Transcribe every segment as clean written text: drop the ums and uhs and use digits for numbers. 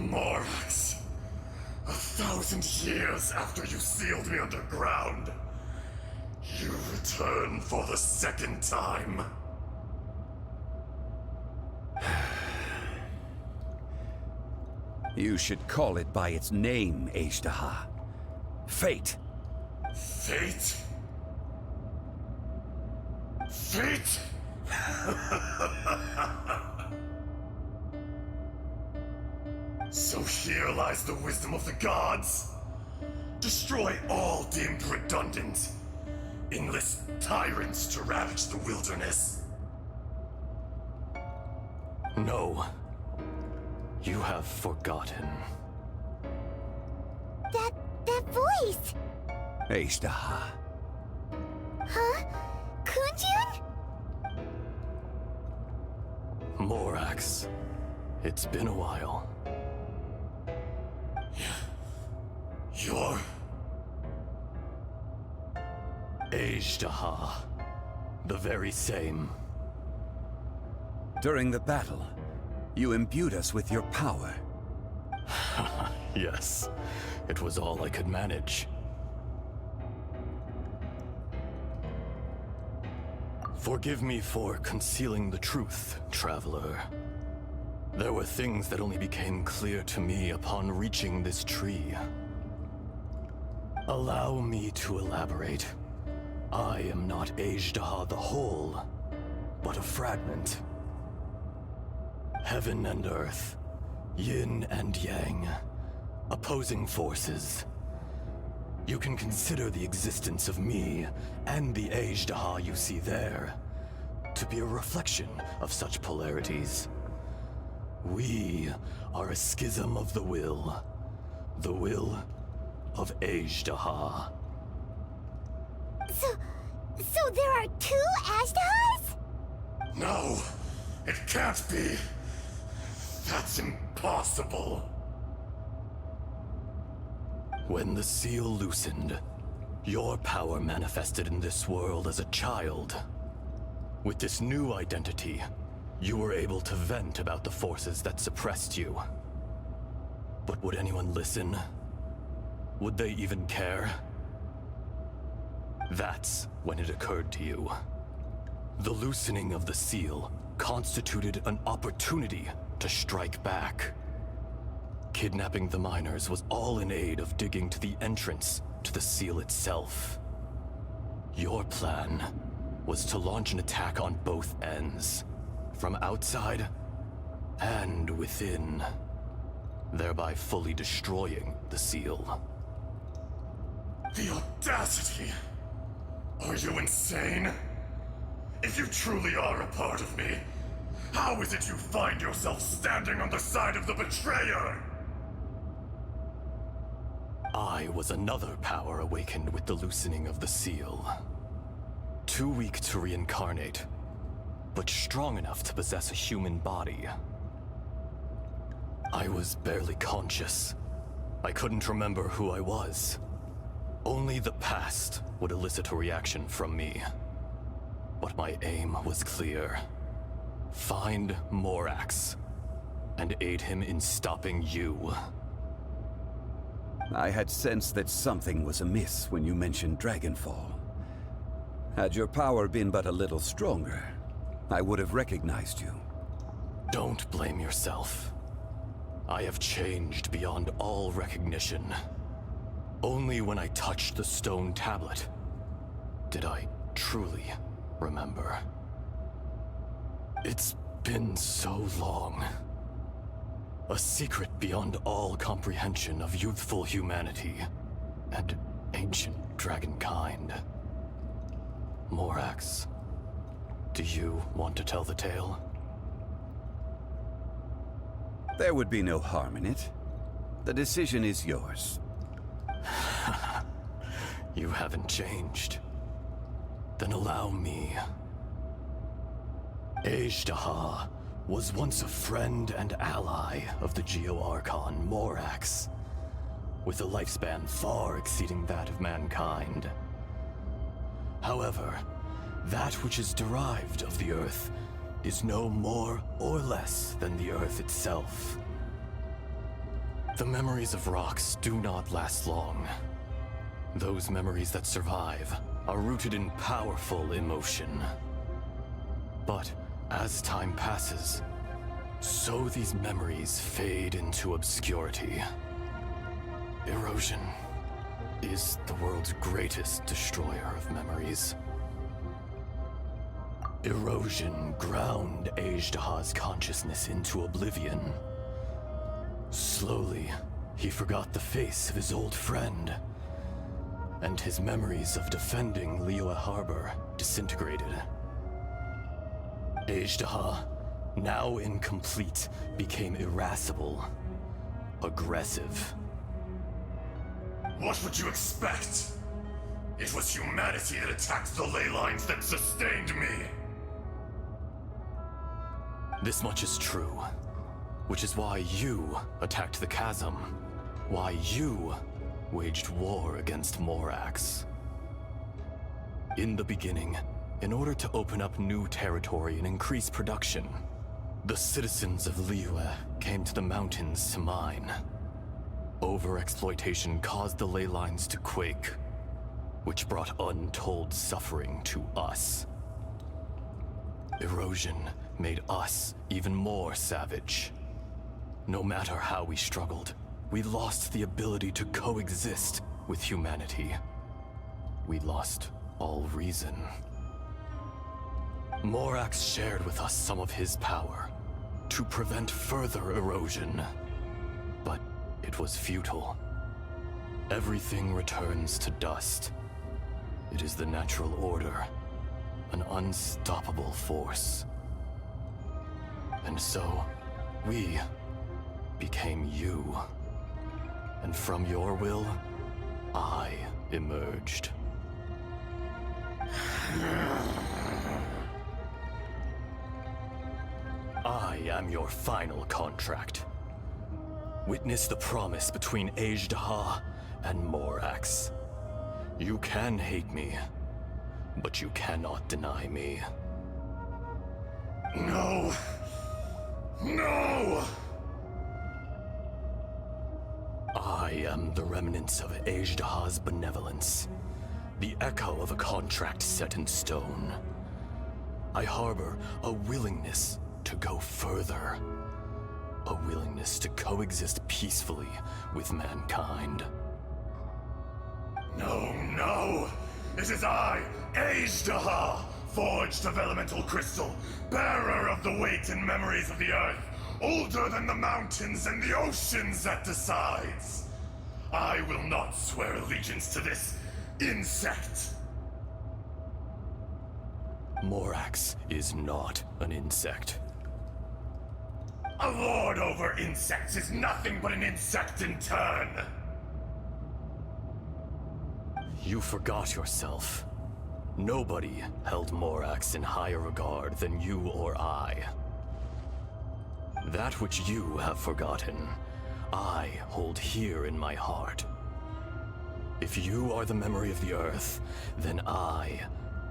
Morax, 1,000 years after you sealed me underground, you return for the second time. You should call it by its name, Аждаха. Fate. Fate? Fate? So here lies the wisdom of the gods. Destroy all deemed redundant. Enlist tyrants to ravage the wilderness. No. You have forgotten. That voice! Аждаha. Huh? Kunjun? Morax. It's been a while. You're... Аждаha. The very same. During the battle, you imbued us with your power. Yes. It was all I could manage. Forgive me for concealing the truth, traveler. There were things that only became clear to me upon reaching this tree. Allow me to elaborate. I am not Аждаha the whole, but a fragment. Heaven and earth, yin and yang, opposing forces. You can consider the existence of me and the Аждаha you see there to be a reflection of such polarities. We are a schism of the will of Аждаha. So there are two Ajdahas? No, it can't be. That's impossible. When the seal loosened, your power manifested in this world as a child. With this new identity, you were able to vent about the forces that suppressed you. But would anyone listen? Would they even care? That's when it occurred to you. The loosening of the seal constituted an opportunity to strike back. Kidnapping the miners was all in aid of digging to the entrance to the seal itself. Your plan was to launch an attack on both ends, from outside and within, thereby fully destroying the seal. The audacity! Are you insane? If you truly are a part of me, how is it you find yourself standing on the side of the betrayer? I was another power awakened with the loosening of the seal. Too weak to reincarnate, but strong enough to possess a human body. I was barely conscious. I couldn't remember who I was. Only the past would elicit a reaction from me. But my aim was clear. Find Morax, and aid him in stopping you. I had sensed that something was amiss when you mentioned Dragonfall. Had your power been but a little stronger, I would have recognized you. Don't blame yourself. I have changed beyond all recognition. Only when I touched the stone tablet did I truly remember. It's been so long. A secret beyond all comprehension of youthful humanity and ancient dragonkind. Morax, do you want to tell the tale? There would be no harm in it. The decision is yours. You haven't changed. Then allow me. Аждаha was once a friend and ally of the Geo-Archon Morax, with a lifespan far exceeding that of mankind. However, that which is derived of the Earth is no more or less than the Earth itself. The memories of rocks do not last long. Those memories that survive are rooted in powerful emotion. But as time passes, so these memories fade into obscurity. Erosion is the world's greatest destroyer of memories. Erosion ground Ajdaha's consciousness into oblivion. Slowly, he forgot the face of his old friend, and his memories of defending Liyue Harbor disintegrated. Ajdaha, now incomplete, became irascible, aggressive. What would you expect? It was humanity that attacked the ley lines that sustained me. This much is true, which is why you attacked the chasm, why you waged war against Morax. In the beginning, in order to open up new territory and increase production, the citizens of Liyue came to the mountains to mine. Overexploitation caused the ley lines to quake, which brought untold suffering to us. Erosion made us even more savage. No matter how we struggled, we lost the ability to coexist with humanity. We lost all reason. Morax shared with us some of his power to prevent further erosion, but it was futile. Everything returns to dust. It is the natural order, an unstoppable force. And so, we became you. And from your will, I emerged. I am your final contract. Witness the promise between Ajdaha and Morax. You can hate me, but you cannot deny me. No! No! I am the remnants of Ajdaha's benevolence, the echo of a contract set in stone. I harbor a willingness to go further, a willingness to coexist peacefully with mankind. No, no! It is I, Ajdaha, forged of elemental crystal, bearer of the weight and memories of the earth, older than the mountains and the oceans that decides. I will not swear allegiance to this insect. Morax is not an insect. A lord over insects is nothing but an insect in turn. You forgot yourself. Nobody held Morax in higher regard than you or I. That which you have forgotten, I hold here in my heart. If you are the memory of the Earth, then I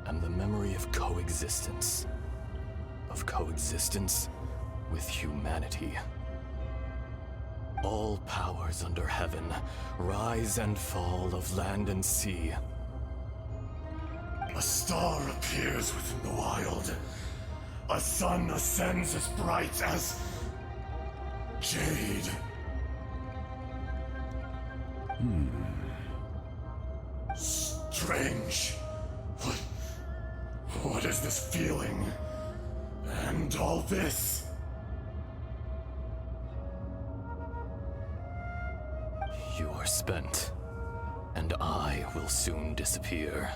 am the memory of coexistence. Of coexistence with humanity. All powers under heaven, rise and fall of land and sea. A star appears within the wild. A sun ascends as bright as jade. Strange. What is this feeling? And all this? You are spent, and I will soon disappear.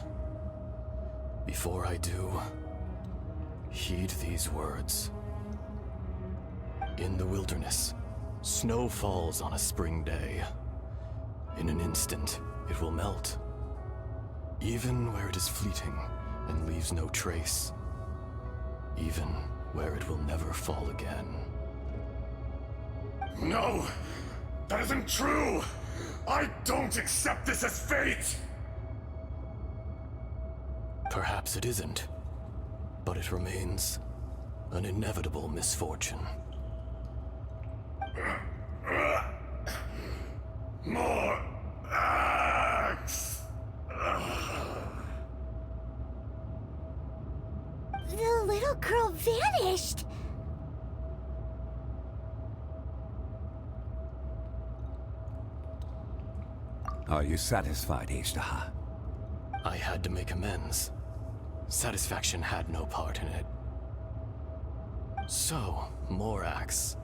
Before I do, heed these words. In the wilderness, snow falls on a spring day. In an instant, it will melt. Even where it is fleeting and leaves no trace. Even where it will never fall again. No! That isn't true! I don't accept this as fate! Perhaps it isn't, but it remains an inevitable misfortune. More axe! The little girl vanished. Are you satisfied, Аждаха? I had to make amends. Satisfaction had no part in it. So, Morax,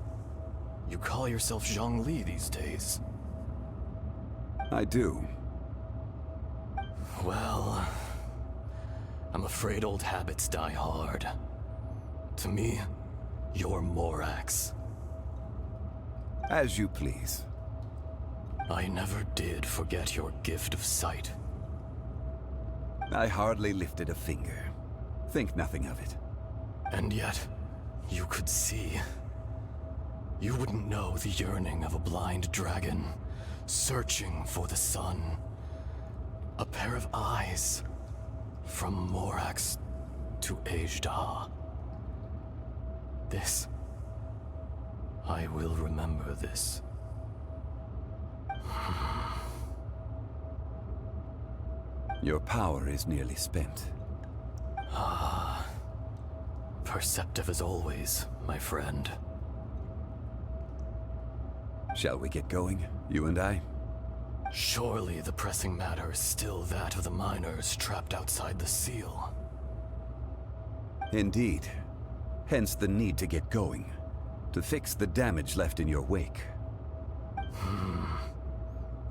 you call yourself Zhongli these days? I do. Well, I'm afraid old habits die hard. To me, you're Morax. As you please. I never did forget your gift of sight. I hardly lifted a finger. Think nothing of it. And yet, you could see. You wouldn't know the yearning of a blind dragon, searching for the sun. A pair of eyes, from Morax to Ajdaha. This, I will remember this. Your power is nearly spent. Perceptive as always, my friend. Shall we get going, you and I? Surely the pressing matter is still that of the miners trapped outside the seal. Indeed. Hence the need to get going. To fix the damage left in your wake.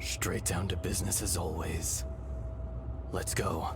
Straight down to business as always. Let's go.